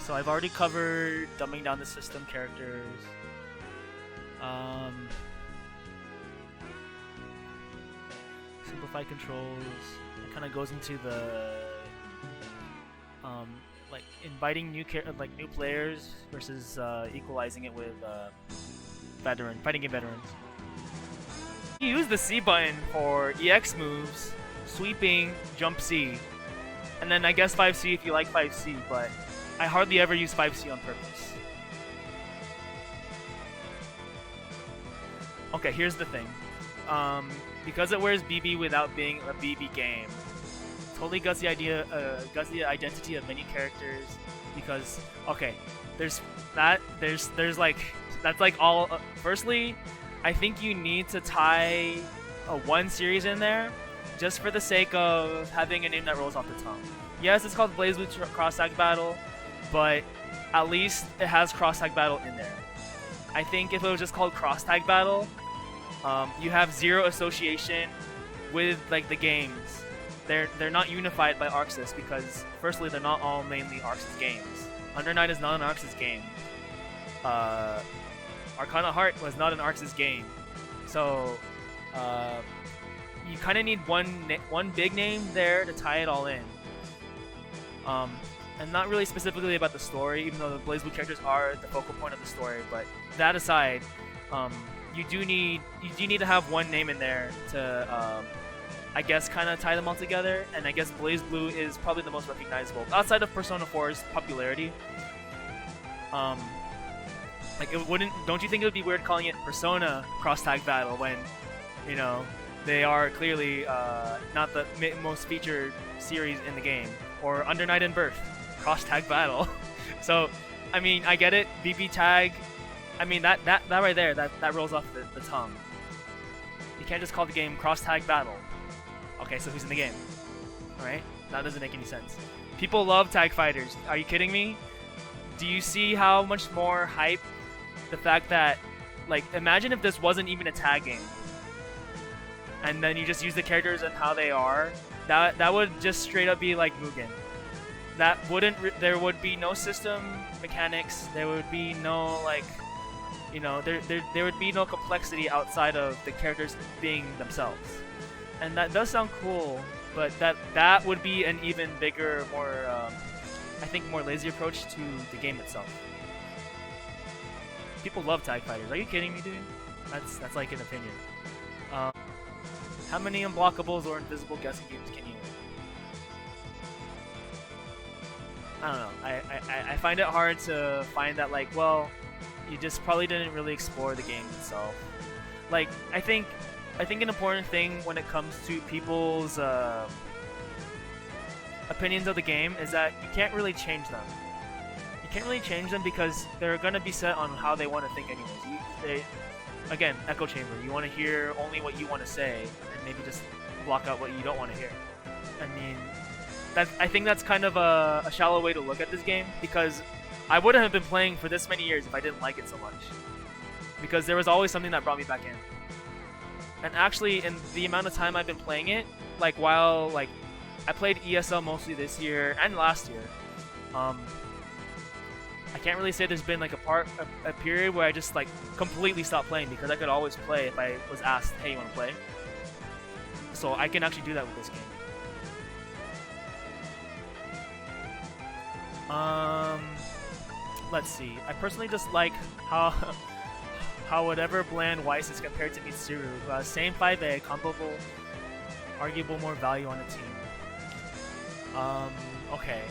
So I've already covered dumbing down the system characters. Simplified controls. It kind of goes into the like inviting new new players versus equalizing it with fighting game veterans. You use the C button for EX moves, sweeping, jump C, and then I guess 5C if you like 5C, but I hardly ever use 5C on purpose. Okay, here's the thing. Because it wears BB without being a BB game, totally guts the identity of many characters. Because there's like that's like all. Firstly, I think you need to tie a one series in there, just for the sake of having a name that rolls off the tongue. Yes, it's called Blazblue Cross Tag Battle, but at least it has Cross Tag Battle in there. I think if it was just called Cross Tag Battle, you have zero association with like the games. They're not unified by Arxis because firstly they're not all mainly Arxis games. Under Night is not an Arxis game. Arcana Heart was not an Arxis game. So you kind of need one big name there to tie it all in. And not really specifically about the story, even though the Blazblue characters are the focal point of the story. But that aside, you do need to have one name in there to, I guess, kind of tie them all together. And I guess Blazblue is probably the most recognizable outside of Persona 4's popularity. Like it wouldn't. Don't you think it would be weird calling it Persona Cross Tag Battle when, you know, they are clearly not the most featured series in the game? Or Under Night and Birth Cross Tag Battle. So, I mean, I get it. BBTAG. I mean, that right there, that rolls off the tongue. You can't just call the game Cross Tag Battle. Okay, so who's in the game? Alright? That doesn't make any sense. People love tag fighters. Are you kidding me? Do you see how much more hype the fact that, like, imagine if this wasn't even a tag game. And then you just use the characters and how they are. That would just straight up be like Mugen. That wouldn't. There would be no system mechanics. There would be no like, you know, there would be no complexity outside of the characters being themselves. And that does sound cool, but that would be an even bigger, more I think more lazy approach to the game itself. People love tag fighters. Are you kidding me, dude? That's like an opinion. How many unblockables or invisible guessing games can you? I don't know. I find it hard to find that, like, well, you just probably didn't really explore the game itself. Like, I think an important thing when it comes to people's opinions of the game is that you can't really change them. You can't really change them because they're gonna be set on how they want to think anyways. Again, echo chamber. You want to hear only what you want to say, and maybe just block out what you don't want to hear. I mean, I think that's kind of a shallow way to look at this game, because I wouldn't have been playing for this many years if I didn't like it so much. Because there was always something that brought me back in. And actually, in the amount of time I've been playing it, like while like I played ESL mostly this year and last year, I can't really say there's been like a period where I just like completely stopped playing, because I could always play if I was asked, hey, you want to play? So I can actually do that with this game. Let's see. I personally just like how whatever bland Weiss is compared to Mitsuru. Same 5A, comparable, arguable more value on the team. Okay.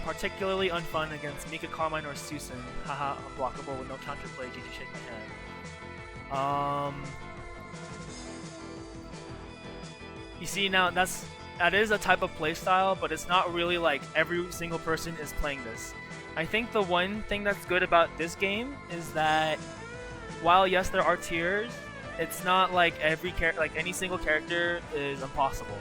Particularly unfun against Mika Carmine or Susan. Haha, unblockable with no counterplay. GG, shake my hand. You see, now that is a type of playstyle, but it's not really like every single person is playing this. I think the one thing that's good about this game is that while yes there are tiers, it's not like any single character is impossible.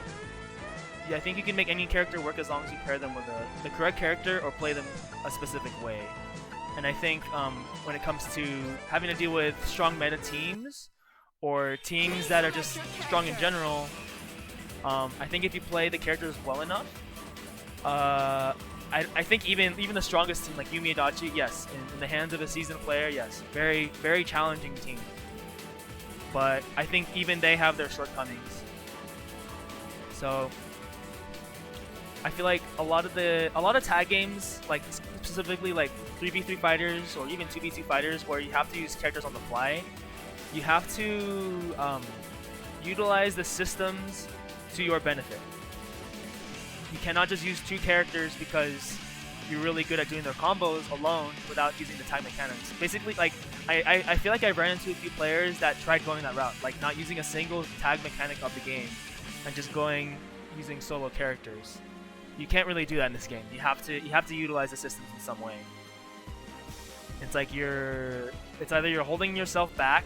Yeah, I think you can make any character work as long as you pair them with the correct character or play them a specific way. And I think when it comes to having to deal with strong meta teams or teams that are just strong in general, I think if you play the characters well enough, I I think even the strongest team like Yumi Adachi, yes, in the hands of a seasoned player, yes, very challenging team. But I think even they have their shortcomings. So I feel like a lot of tag games, like specifically like 3v3 fighters or even 2v2 fighters, where you have to use characters on the fly, you have to utilize the systems to your benefit. You cannot just use 2 characters because you're really good at doing their combos alone without using the tag mechanics. Basically, like I feel like I ran into a few players that tried going that route, like not using a single tag mechanic of the game and just using solo characters. You can't really do that in this game. You have to utilize the systems in some way. It's like it's either you're holding yourself back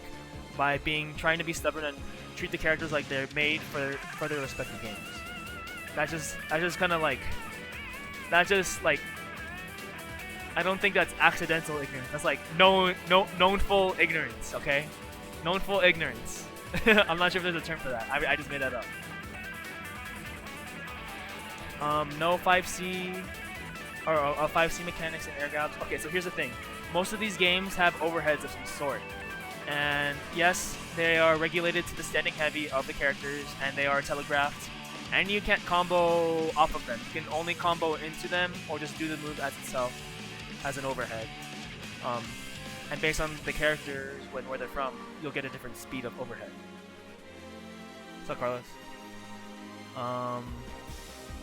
by trying to be stubborn and treat the characters like they're made for their respective games. That's just kind of like, I don't think that's accidental ignorance. That's like knownful ignorance, okay? Knownful ignorance. I'm not sure if there's a term for that. I just made that up. No 5C or 5C mechanics and air grabs. Okay, so here's the thing. Most of these games have overheads of some sort. And yes, they are regulated to the standing heavy of the characters, and they are telegraphed. And you can't combo off of them. You can only combo into them or just do the move as itself as an overhead. And based on the characters, where they're from, you'll get a different speed of overhead. What's up, Carlos?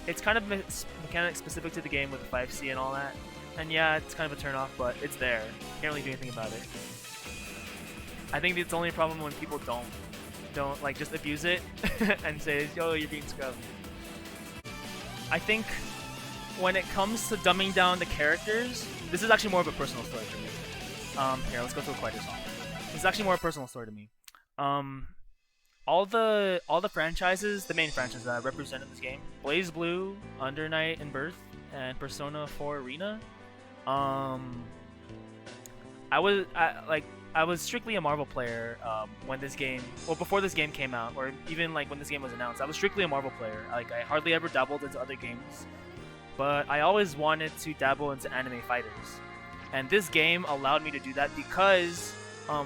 It's kind of mechanic specific to the game with the 5C and all that. And yeah, it's kind of a turn off, but it's there. Can't really do anything about it. I think it's only a problem when people don't like just abuse it and say, yo, you're being scrubbed. I think when it comes to dumbing down the characters, this is actually more of a personal story for me. Here, let's go to a quieter song. This is actually more a personal story to me. All the franchises, the main franchises that are represented in this game, Blazblue, Under Night and Birth, and Persona 4 Arena. I was strictly a Marvel player when this game, well, before this game came out, or even like when this game was announced. I was strictly a Marvel player. Like, I hardly ever dabbled into other games, but I always wanted to dabble into anime fighters. And this game allowed me to do that because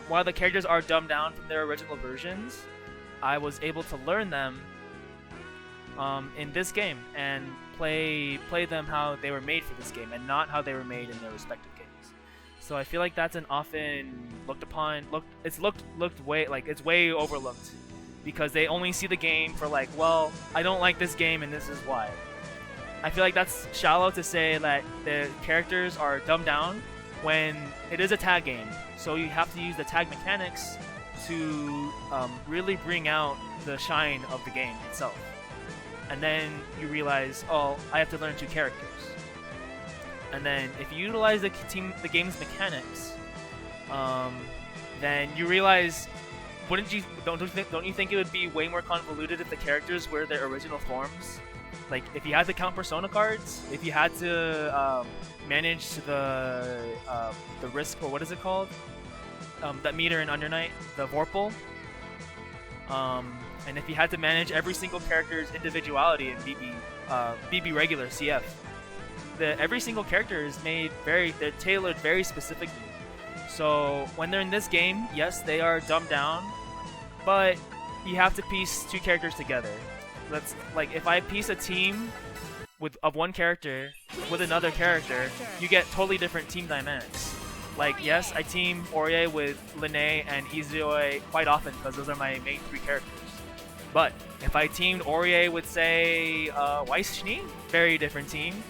while the characters are dumbed down from their original versions, I was able to learn them in this game and play them how they were made for this game and not how they were made in their respective games. So I feel like that's an often it's way overlooked because they only see the game for like, well, I don't like this game and this is why. I feel like that's shallow to say that the characters are dumbed down when it is a tag game. So you have to use the tag mechanics to really bring out the shine of the game itself. And then you realize, oh, I have to learn 2 characters. And then if you utilize the game's mechanics, then you realize, don't you think it would be way more convoluted if the characters were their original forms? Like, if you had to count Persona cards, if you had to manage the risk, or what is it called? That meter in Under Night, the Vorpal. And if you had to manage every single character's individuality in BB regular CF, every single character is they're tailored very specifically. So when they're in this game, yes, they are dumbed down, but you have to piece 2 characters together. That's like, if I piece a team of one character with another character, you get totally different team dynamics. Like, yes, I team Orie with Linne and Izue quite often because those are my main 3 characters. But if I teamed Orie with, say, Weiss-Schnee, very different team.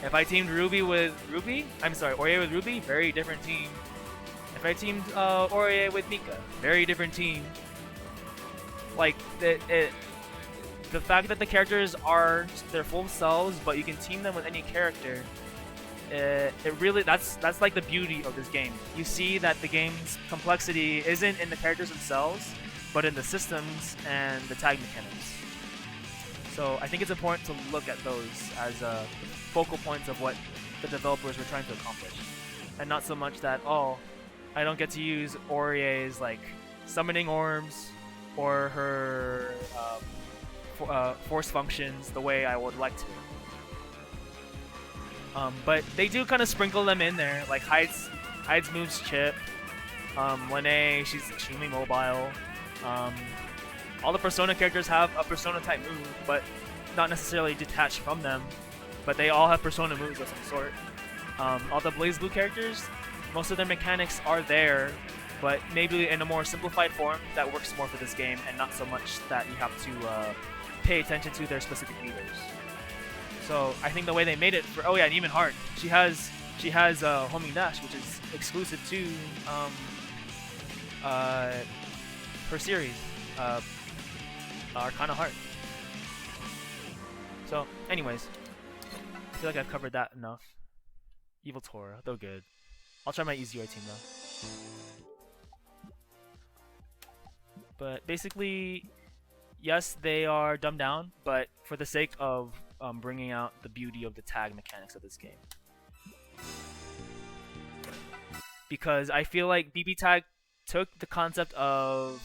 If I teamed Orie with Ruby, very different team. If I teamed Orie with Mika, very different team. Like, the fact that the characters are their full selves, but you can team them with any character, it really, that's like the beauty of this game. You see that the game's complexity isn't in the characters themselves, but in the systems and the tag mechanics. So I think it's important to look at those as focal points of what the developers were trying to accomplish, and not so much that, oh, I don't get to use Orie's like summoning orbs or her force functions the way I would like to. But they do kind of sprinkle them in there, like Hyde's moves chip. Lene, she's extremely mobile. All the Persona characters have a Persona type move, but not necessarily detached from them. But they all have Persona moves of some sort. All the Blazblue characters, most of their mechanics are there, but maybe in a more simplified form that works more for this game, and not so much that you have to pay attention to their specific leaders. So I think the way they made it for and even Heart, she has homing dash, which is exclusive to her series, Arcana Heart. So, anyways, I feel like I've covered that enough. Evil Tora, though good. I'll try my easier team though. But basically, yes, they are dumbed down, but for the sake of bringing out the beauty of the tag mechanics of this game. Because I feel like BBTAG took the concept of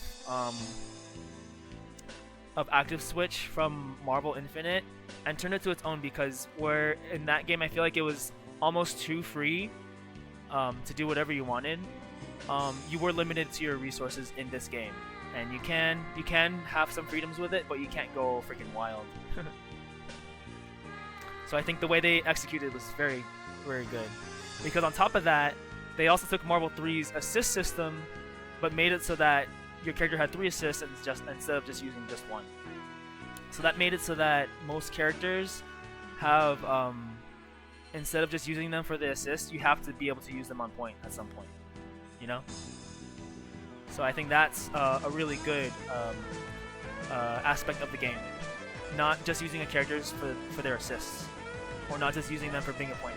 active switch from Marvel Infinite and turned it to its own, because where in that game I feel like it was almost too free to do whatever you wanted. You were limited to your resources in this game, and you can have some freedoms with it, but you can't go freaking wild. So I think the way they executed was very, very good. Because on top of that, they also took Marvel 3's assist system, but made it so that your character had 3 assists instead of just using just 1. So that made it so that most characters have, instead of just using them for the assist, you have to be able to use them on point at some point. You know? So I think that's a really good aspect of the game. Not just using a characters for their assists, or not just using them for being a point.